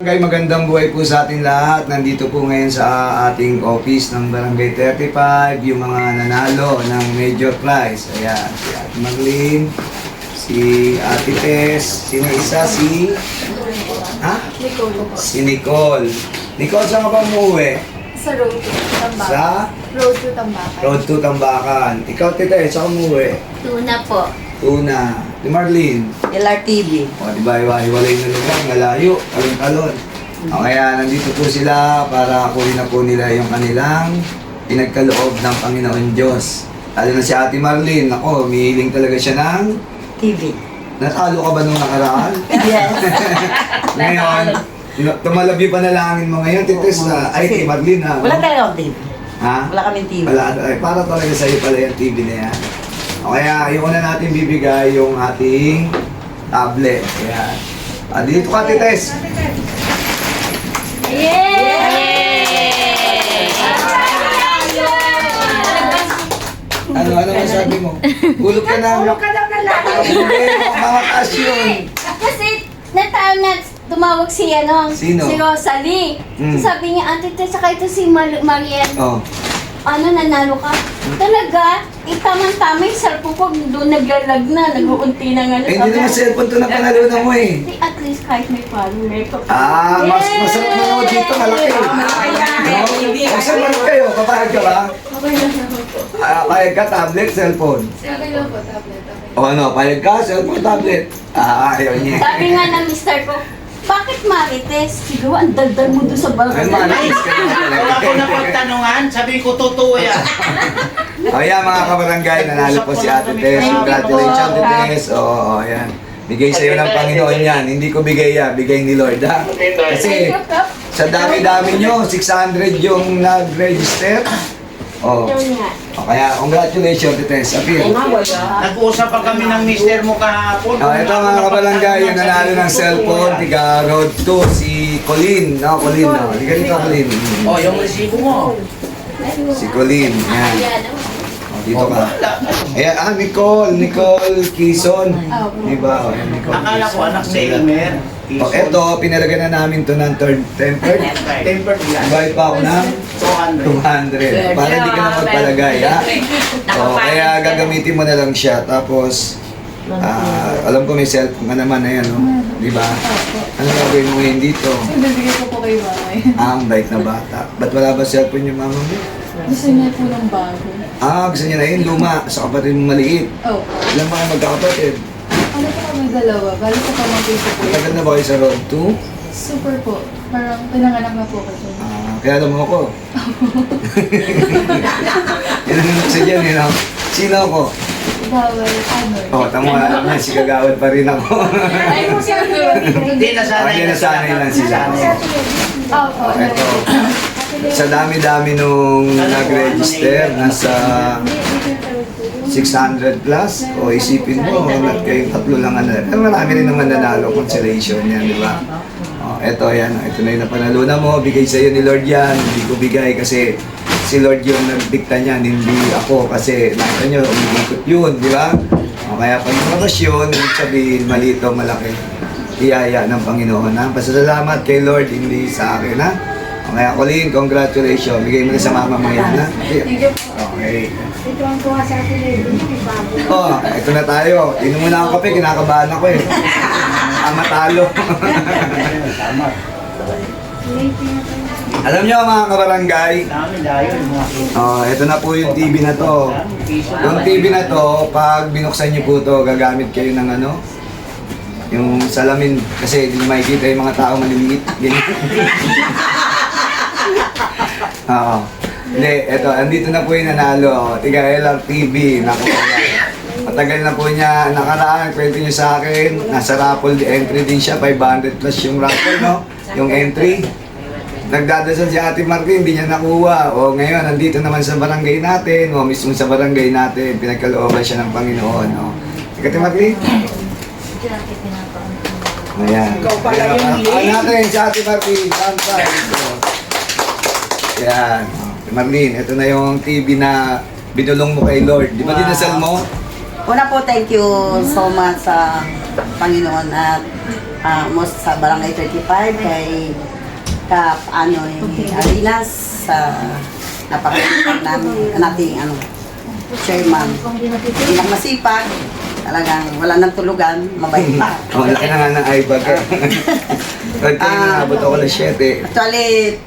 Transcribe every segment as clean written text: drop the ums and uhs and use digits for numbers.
Barangay, magandang buhay po sa ating lahat. Nandito po ngayon sa ating office ng Barangay 35, yung mga nanalo ng major prize. Ayan, si Ate Marlene, si Ate Tess, sino isa? Si... Ha? Nicole po. Si Nicole. Nicole, saan ka pa umuwi? Sa Road to Tambakan. Sa Road to Tambakan. Road to Tambakan. Ikaw, Tete, saan ka umuwi? Tuna po. Tuna. Di Marlene. LRTV. O, di ba, hiwalay na lugar, malayo, talon-talon. O, kaya nandito po sila para kunin na po nila yung kanilang pinagkaloob ng Panginoon Diyos. Lalo na si Ate Marlene, ako, umihiling talaga siya ng... TV. Natalo ka ba nung nakaraan? Yes. Ngayon, tumalabi pa na langin mo ngayon, titis na, ay, Ate Marlene ha. Wala talaga akong TV. Ha? Wala kaming TV. Wala, ay, para talaga sa'yo pala yung TV na yan. O kaya, yung una natin bibigay yung ating tablet. Ayan. Dito ka, titis. Ano masabi mo? Gulog ka na. Tulog ka daw na lang. Hindi, mga kasyon. Kasi natawag na tumawag si Sino? si Rosalie. Mm. So, sabi niya, Ate Tess, saka ito si Marian. Oh. Ano, nanalo ka? Talaga? Tamang-tama yung cellphone ko, doon naglalag na, nag-uunti na nga. Eh, hindi naman cellphone to na panalunan mo eh. At least kahit may follower ko. Masarap manood dito, malaki. Saan manood kayo? Papayag ka ba? Okay lang naman po. Payag ka, tablet, cellphone. Okay lang po, tablet. Okay. O ano, payag ka, cellphone, tablet. Ayaw niya. Sabi nga ng mister ko, bakit Marites? Siguro ang daldal mo doon sa Ay, bagay. manis ka naman Kung talaga. ako napagtanungan, sabi ko totoo yan. O yan mga kabarangay, nanalo po si Ate Tess. Congratulations, Ate Tess. Oo, yan. Bigay sa'yo ng Panginoon yan. Hindi ko bigay yan, bigay ni Lord ha. Kasi sa dami-dami nyo, 600 yung nag-register. Oh. Yun nga. O kaya, congratulations, Ate Tess. Appeal. Nag-uusap pa kami ng mister mo kahapon. Ito mga kabarangay, yung nanalo ng cellphone, tiga road 2, si Colleen. No, Colleen, no. Hindi ka dito, Colleen. Oh, yung resibo mo. Si Colleen, yan. Ayan, O, dito ka. Ayan, Nicole Quezon. Diba? O, yan, Nicole Akala ko Quezon. anak sa Elmer. O, eto, pinalagyan na namin to ng tempered. Tempered yan. Bayad pa ako ng 200. 200. Para hindi ka na magpalagay, ha? O, kaya gagamitin mo na lang siya. Tapos, alam ko may cellphone ka naman na yan, no? Di ba? Ano gagawin mo ngayon dito? Bibigay ko po kay mamay. Ang bait na bata. Ba't wala ba cellphone yung mama mo? Gusto niya po ng bago. Gusto niya na yun, luma. Sa kapatid mo maliit. Oh, Ilan ba kayo magkakapatid? ano po kami dalawa? Balik ko pamangkin ko po. Matagal na ba kayo sa road 2? Super po. Parang pinanganak na po ko dyan. Kaya alam mo ako. Yan ang gusto dyan, you know? Sino ako? Bawal, ano. Tamo alam niya, si Kagawad pa rin ako. Ay, mo siya Hindi nasanay Hindi nasanay lang sila. Opo, Ito. Sa dami-dami nung nag-register, nasa 600 plus, o isipin mo, lahat kayong tatlo lang ano. Pero marami rin naman nanalo, consolation yan, di ba? Eto yan, ito na yung napanalunan mo, bigay sa'yo ni Lord yan, hindi ko bigay kasi si Lord yung nagdikta niyan, hindi ako kasi nakita nyo, umiikot yun, di ba? Kaya pag lumabas yun, ibig sabihin, malito, malaki, iyaya ng Panginoon, ha? Pasasalamat kay Lord, hindi sa akin, ha? Kaya Colleen, congratulations, bigay mo na sa mama mo yan, ha? Thank you po. Okay. Ito ang tuwa sa atin eh. May bago. Ito na tayo. Inom muna ang kape, kinakabahan ako eh. Matalo. Alam niyo mga kabarangay, Dami dayo yung mga ito na po yung TV na to. Yung TV na to, pag binuksan niyo po to, gagamit kayo ng ano, yung salamin, kasi hindi makikita yung mga tao maliliit. Ganyan. Oo. Hindi, eto, andito na po yung nanalo. Tiga LRTV. Naku, matagal na po niya nakaraan. Kwento niyo sa akin. Nasa raffle entry din siya. 500 plus yung raffle, no? Yung entry. Nagdadasal si Ate Martin, hindi niya nakuha. O ngayon, nandito naman sa barangay natin. O mismo sa barangay natin. Pinagkalooban siya ng Panginoon, no? Ate Martin? Ayan. Ikaw pala yung Ano natin si Ate Martin? Santa. Yan. Marlene, ito na yung TV na binulong mo kay Lord. Di ba Wow. dinasal mo? Una po, thank you so much sa Panginoon at most sa Barangay 35 kay Arinas sa napakasipag nating chairman. Bilang masipag, talagang wala nang tulugan, mabait pa. Laki na nga ng iBag eh. Pag kayo nakabot ako ng 7. Actually,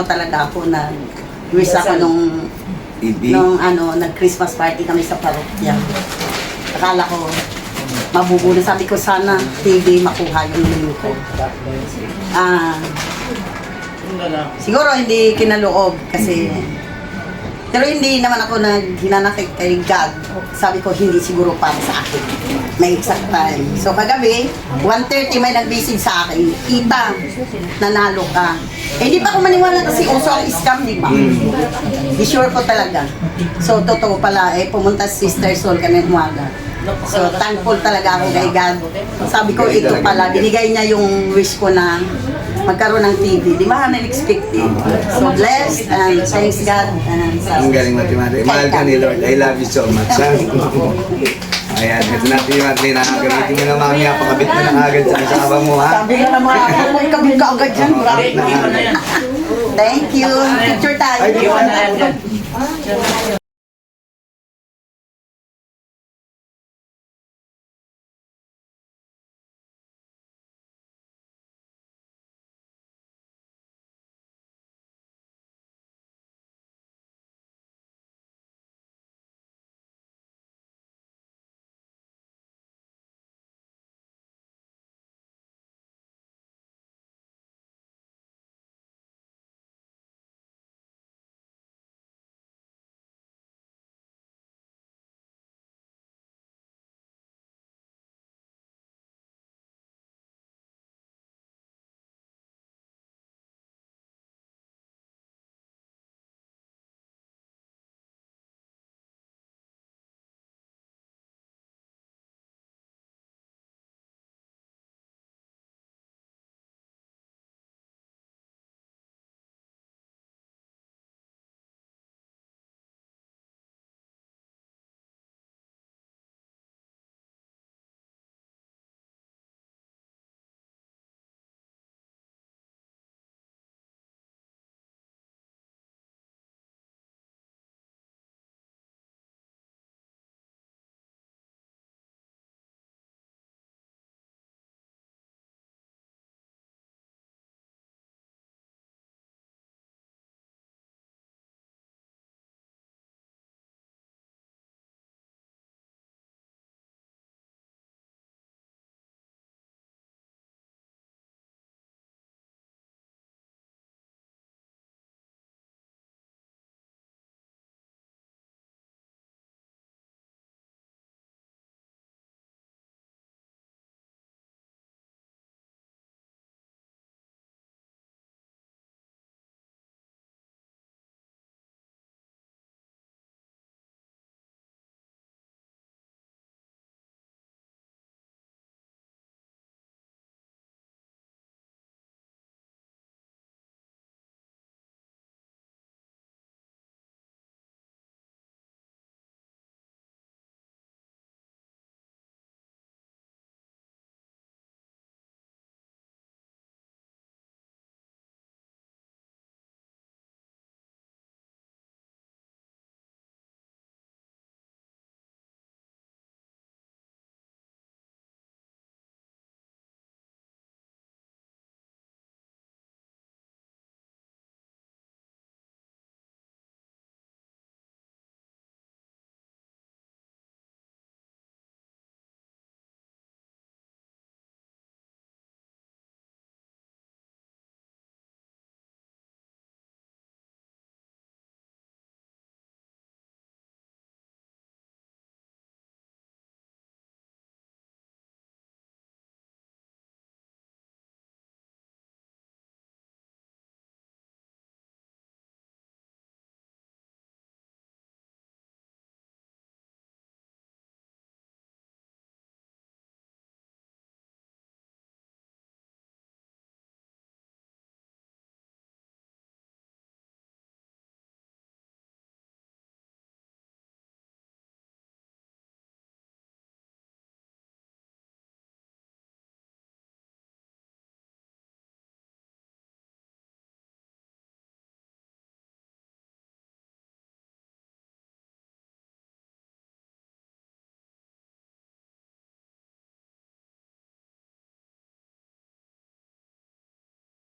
talaga ako, nag-wish ako nung TV. nag-Christmas party kami sa parokya. Akala ko, mabubuno. Sabi ko, sana TV makuha yung menu ko. Siguro hindi kinaloob kasi pero hindi naman ako hinanakit kay God. Sabi ko, hindi siguro para sa akin. May exact time. So kagabi, 1:30 may nag-message sa akin, Ita, nanalo ka. Hindi pa ako maniwala kasi uso ang scam, di ba? Di sure ko talaga. So totoo pala, pumunta si Sister Sol kami umaga. So thankful talaga ako kay God. Sabi ko, ito pala, binigay niya yung wish ko na magkaroon ng TV. Di ba unexpected? So blessed and thanks God. Ang galing matimati. Mahal ka ni Lord. I love you so much. Ha? Ayan, ito natin yung Marlene. Gamitin mo na mami. Pakabit mo na agad sa kasama mo, ha? Sabi ka naman ako, may kabit ka agad dyan. Pakabit na agad. Thank you. Picture tayo. Ay, di ba?